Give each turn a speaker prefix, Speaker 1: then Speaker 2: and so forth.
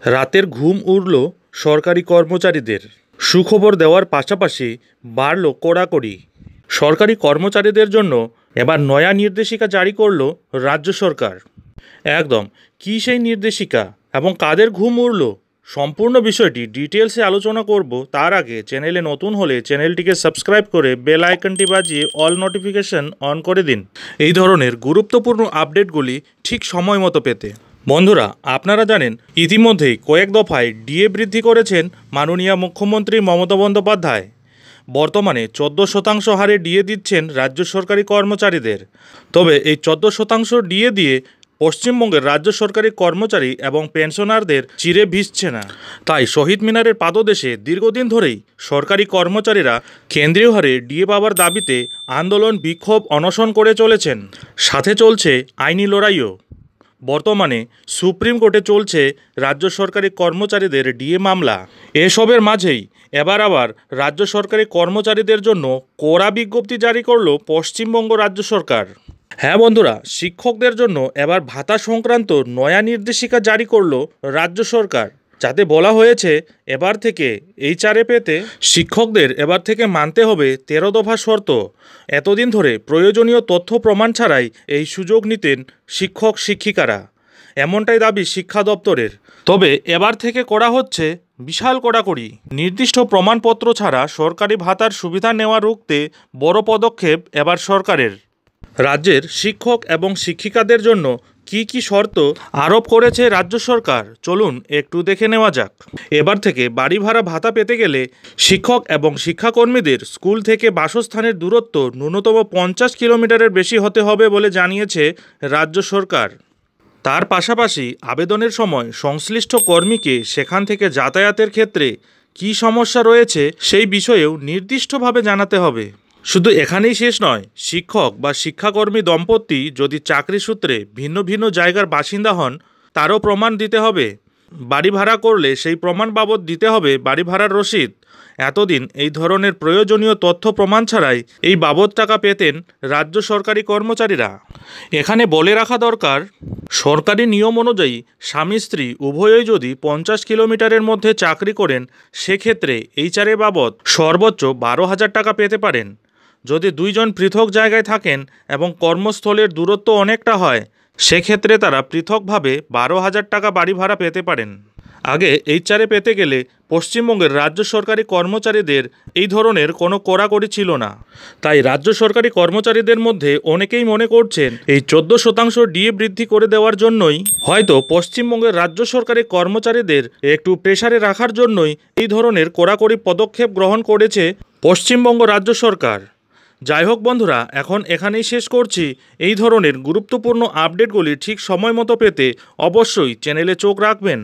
Speaker 1: রাতের ঘুম উড়ল সরকারি কর্মচারীদের। সুখবর দেওয়ার পাশাপাশি বাড়ল কড়াকড়ি। সরকারি কর্মচারীদের জন্য এবার নয়া নির্দেশিকা জারি করল রাজ্য সরকার। একদম কী সেই নির্দেশিকা এবং কাদের ঘুম উড়ল, সম্পূর্ণ বিষয়টি ডিটেলসে আলোচনা করব। তার আগে চ্যানেলে নতুন হলে চ্যানেলটিকে সাবস্ক্রাইব করে বেল আইকনটি বাজিয়ে অল নোটিফিকেশন অন করে দিন এই ধরনের গুরুত্বপূর্ণ আপডেটগুলি ঠিক সময় মতো পেতে। বন্ধুরা, আপনারা জানেন ইতিমধ্যেই কয়েক দফায় ডিএ বৃদ্ধি করেছেন মাননীয় মুখ্যমন্ত্রী মমতা বন্দ্যোপাধ্যায়। বর্তমানে 14% হারে ডিএ দিচ্ছেন রাজ্য সরকারি কর্মচারীদের। তবে এই 14% ডিএ দিয়ে পশ্চিমবঙ্গের রাজ্য সরকারি কর্মচারী এবং পেনশনারদের চিরে ভিজছে না। তাই শহীদ মিনারের পাদদেশে দীর্ঘদিন ধরেই সরকারি কর্মচারীরা কেন্দ্রীয় হারে ডিএ পাওয়ার দাবিতে আন্দোলন, বিক্ষোভ, অনশন করে চলেছেন। সাথে চলছে আইনি লড়াইও। বর্তমানে সুপ্রিম কোর্টে চলছে রাজ্য সরকারি কর্মচারীদের ডিএ মামলা। এসবের মাঝেই এবার আবার রাজ্য সরকারি কর্মচারীদের জন্য কড়া বিজ্ঞপ্তি জারি করল পশ্চিমবঙ্গ রাজ্য সরকার। হ্যাঁ বন্ধুরা, শিক্ষকদের জন্য এবার ভাতা সংক্রান্ত নয়া নির্দেশিকা জারি করল রাজ্য সরকার, যাতে বলা হয়েছে এবার থেকে এইচআরএ পেতে শিক্ষকদের এবার থেকে মানতে হবে 13 দফা শর্ত। এতদিন ধরে প্রয়োজনীয় তথ্য প্রমাণ ছাড়াই এই সুযোগ নিতেন শিক্ষক শিক্ষিকারা, এমনটাই দাবি শিক্ষা দপ্তরের। তবে এবার থেকে করা হচ্ছে বিশাল কড়াকড়ি। নির্দিষ্ট প্রমাণপত্র ছাড়া সরকারি ভাতার সুবিধা নেওয়া রুখতে বড় পদক্ষেপ এবার সরকারের। রাজ্যের শিক্ষক এবং শিক্ষিকাদের জন্য কি কি শর্ত আরোপ করেছে রাজ্য সরকার, চলুন একটু দেখে নেওয়া যাক। এবার থেকে বাড়ি ভাড়া ভাতা পেতে গেলে শিক্ষক এবং শিক্ষাকর্মীদের স্কুল থেকে বাসস্থানের দূরত্ব ন্যূনতম 50 কিলোমিটারের বেশি হতে হবে বলে জানিয়েছে রাজ্য সরকার। তার পাশাপাশি আবেদনের সময় সংশ্লিষ্ট কর্মীকে সেখান থেকে যাতায়াতের ক্ষেত্রে কী সমস্যা রয়েছে সেই বিষয়েও নির্দিষ্টভাবে জানাতে হবে। শুধু এখানেই শেষ নয়, শিক্ষক বা শিক্ষাকর্মী দম্পতি যদি চাকরি সূত্রে ভিন্ন ভিন্ন জায়গার বাসিন্দা হন তারও প্রমাণ দিতে হবে। বাড়ি ভাড়া করলে সেই প্রমাণ বাবদ দিতে হবে বাড়ি ভাড়ার রসিদ। এতদিন এই ধরনের প্রয়োজনীয় তথ্য প্রমাণ ছাড়াই এই বাবদ টাকা পেতেন রাজ্য সরকারি কর্মচারীরা। এখানে বলে রাখা দরকার, সরকারি নিয়ম অনুযায়ী স্বামী স্ত্রী উভয়ই যদি 50 কিলোমিটারের মধ্যে চাকরি করেন সেক্ষেত্রে এইচআরএ বাবদ সর্বোচ্চ 12,000 টাকা পেতে পারেন। যদি দুইজন পৃথক জায়গায় থাকেন এবং কর্মস্থলের দূরত্ব অনেকটা হয় সেক্ষেত্রে তারা পৃথকভাবে 12,000 টাকা বাড়ি ভাড়া পেতে পারেন। আগে এইচআরএ পেতে গেলে পশ্চিমবঙ্গের রাজ্য সরকারি কর্মচারীদের এই ধরনের কোনো কড়াকড়ি ছিল না। তাই রাজ্য সরকারি কর্মচারীদের মধ্যে অনেকেই মনে করছেন এই 14% ডিএ বৃদ্ধি করে দেওয়ার জন্যই হয়তো পশ্চিমবঙ্গের রাজ্য সরকারি কর্মচারীদের একটু প্রেসারে রাখার জন্যই এই ধরনের কড়াকড়ি পদক্ষেপ গ্রহণ করেছে পশ্চিমবঙ্গ রাজ্য সরকার। যাই হোক বন্ধুরা, এখন এখানেই শেষ করছি। এই ধরনের গুরুত্বপূর্ণ আপডেটগুলি ঠিক সময় মতো পেতে অবশ্যই চ্যানেলে চোখ রাখবেন।